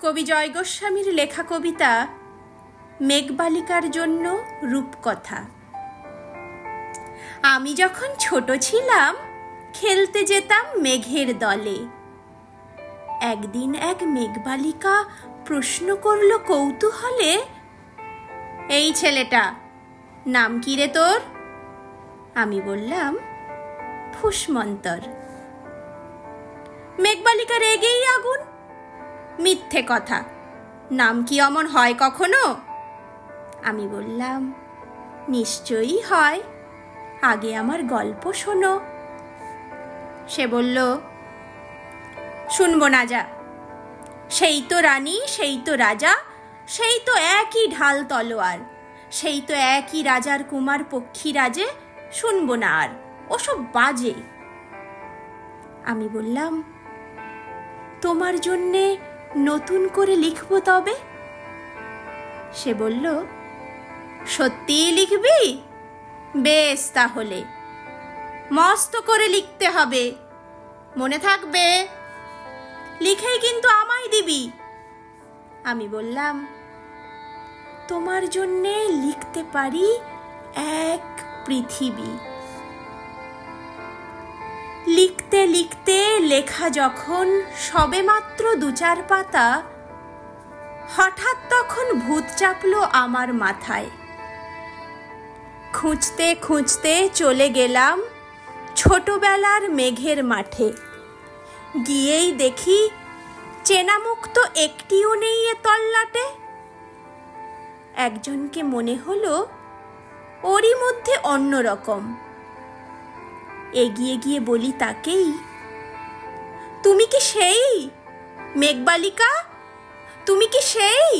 কবি জয় গোস্বামীর লেখা কবিতা মেঘবালিকার জন্য রূপকথা। আমি যখন ছোট ছিলাম খেলতে যেতাম মেঘের দলে। একদিন এক মেঘবালিকা প্রশ্ন করল কৌতূহলে, এই ছেলেটা, নাম কি রে তোর? আমি বললাম, ফুসমন্তর। মেঘবালিকা রেগেই আগুন, মিথ্যে কথা, নাম কি অমন হয় কখনো? আমি বললাম, নিশ্চয়ই হয়, আগে আমার গল্প শোনো। সে বলল, শুনবো না যা, সেই তো রানী, সেই তো রাজা, সেই তো একই ঢাল তলোয়ার, সেই তো একই রাজার কুমার পক্ষী রাজে, শুনবো না আর, ওসব বাজে। আমি বললাম, তোমার জন্যে নতুন করে লিখবো তবে? সে বলল, সত্যিই লিখবি? বেশ, তাহলে মস্ত করে লিখতে হবে, মনে থাকবে, লিখেই কিন্তু আমায় দিবি। আমি বললাম, তোমার জন্যে লিখতে পারি এক পৃথিবী। লিখতে লিখতে লেখা যখন সবে মাত্র ২-৪ পাতা, হঠাৎ তখন ভূত চাপলো আমার মাথায়। খুঁজতে খুঁজতে চলে গেলাম ছোটবেলার মেঘের মাঠে। গিয়েই দেখি চেনা মুখ তো একটিও নেই এ তল্লাটে। একজনকে মনে হলো ওরই মধ্যে অন্যরকম। এগিয়ে গিয়ে বলি তাকেই, তুমি কি সেই মেঘবালিকা? তুমি কি সেই?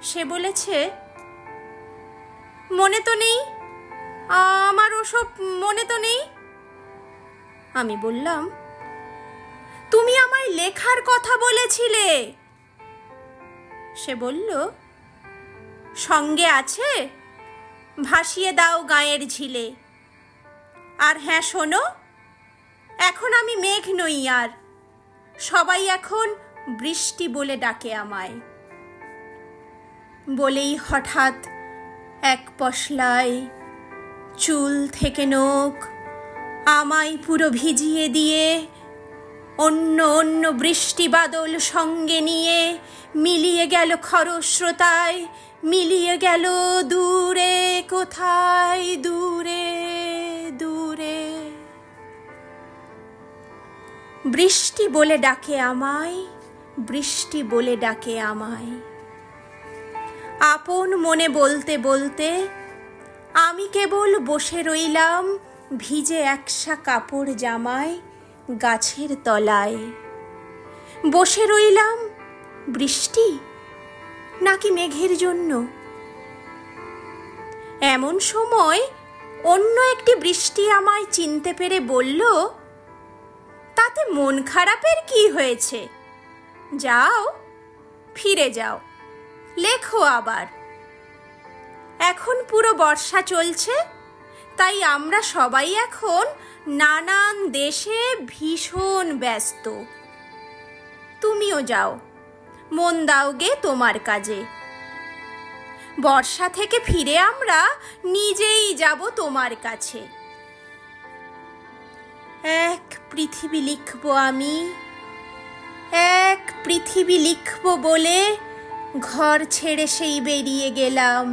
সে বলেছে, মনে তো নেই, আমার ওসব মনে তো নেই। আমি বললাম, তুমি আমায় লেখার কথা বলেছিলে। সে বলল, সঙ্গে আছে, ভাসিয়ে দাও গায়ের ঝিলে। আর হ্যাঁ শোনো, এখন আমি মেঘ নই আর, সবাই এখন বৃষ্টি বলে ডাকে আমায়। বলেই হঠাৎ এক পশলায় চুল থেকে নখ আমায় পুরো ভিজিয়ে দিয়ে অন্য অন্য বৃষ্টি বাদল সঙ্গে নিয়ে মিলিয়ে গেল খরস্রোতায়, মিলিয়ে গেল দূরে কোথায়, দূরে দূরে। বৃষ্টি বলে ডাকে আমায়, বৃষ্টি বলে ডাকে আমায়। আপন মনে বলতে বলতে আমি কেবল বসে রইলাম ভিজে একসা কাপড় জামায় গাছের তলায়। বসে রইলাম বৃষ্টি নাকি মেঘের জন্য। এমন সময় অন্য একটি বৃষ্টি আমায় চিনতে পেরে বলল, তাতে মন খারাপের কি হয়েছে? যাও, ফিরে যাও, লেখো আবার। এখন পুরো বর্ষা চলছে, তাই আমরা সবাই এখন নানান দেশে ভীষণ ব্যস্ত। তুমিও যাও, মন দাও গে তোমার কাজে। বর্ষা থেকে ফিরে আমরা নিজেই যাব তোমার কাছে। এক পৃথিবী লিখব আমি, এক পৃথিবী লিখব বলে ঘর ছেড়ে সেই বেরিয়ে গেলাম।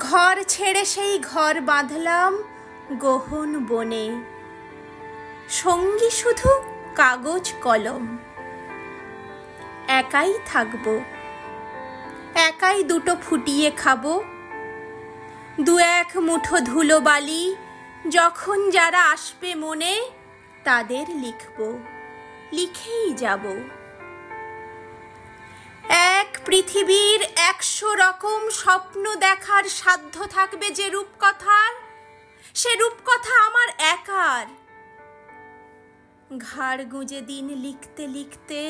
ঘর ছেড়ে সেই ঘর বাঁধলাম গহন বনে। সঙ্গী শুধু কাগজ কলম। একাই থাকবো, একাই দুটো ফুটিয়ে খাবো। ২-১ মুঠো ধুলো বালি যখন যারা আসবে মনে, তাদের লিখব, লিখেই যাব। এক পৃথিবীর ১০০ রকম স্বপ্ন দেখার সাধ্য থাকবে যে রূপকথার, সে রূপকথা আমার একার। ঘাড় গুঁজে দিন লিখতে লিখতে,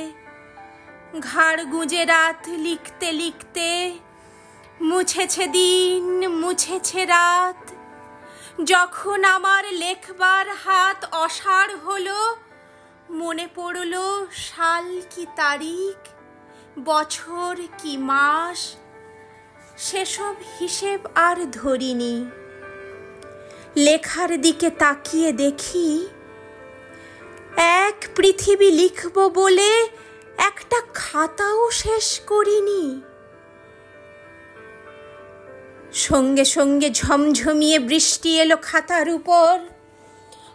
ঘাড় গুঁজে রাত লিখতে লিখতে, মুছেছে দিন, মুছেছে রাত। যখন আমার লেখবার হাত অসাড় হলো, মনে পড়ল সাল কি তারিখ, বছর কি মাস সেসব হিসেব আর ধরিনি। লেখার দিকে তাকিয়ে দেখি এক পৃথিবী লিখব বলে একটা খাতাও শেষ করিনি। সঙ্গে সঙ্গে ঝমঝমিয়ে বৃষ্টি এলো খাতার উপর,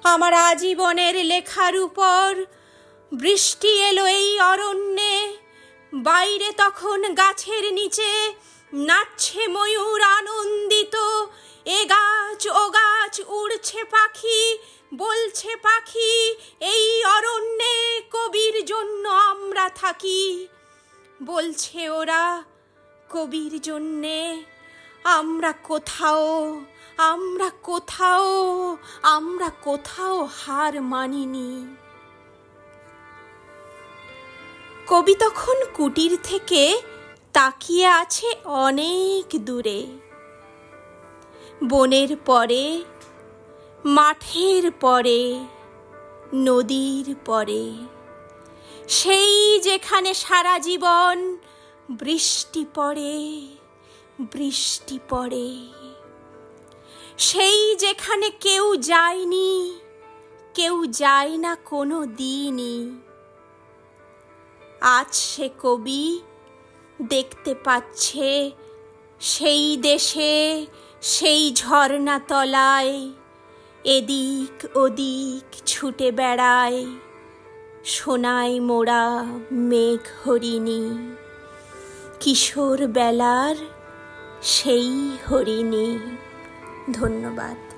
আমার আজীবনের লেখার উপর। বৃষ্টি এলো এই অরণ্যে, বাইরে তখন গাছের নিচে নাচছে ময়ূর আনন্দিত। এ গাছ ও গাছ উড়ছে পাখি, বলছে পাখি এই অরণ্যে কবির জন্য আমরা থাকি। বলছে ওরা কবির জন্যে আমরা কোথাও হার মানিনি। কবি তখন কুটির থেকে তাকিয়ে আছে অনেক দূরে। বনের পরে, মাঠের পরে, নদীর পরে, সেই যেখানে সারা জীবন বৃষ্টি পড়ে, বৃষ্টি পড়ে। সেই যেখানে কেউ যায়নি, কেউ যায় না কোনো দিনই। আজ সে কবি দেখতে পাচ্ছে সেই দেশে, সেই ঝর্ণা তলায় এদিক ওদিক ছুটে বেড়ায় সোনায় মোড়া মেঘ হরিণী, কিশোর বেলার সেই হরিণী। ধন্যবাদ।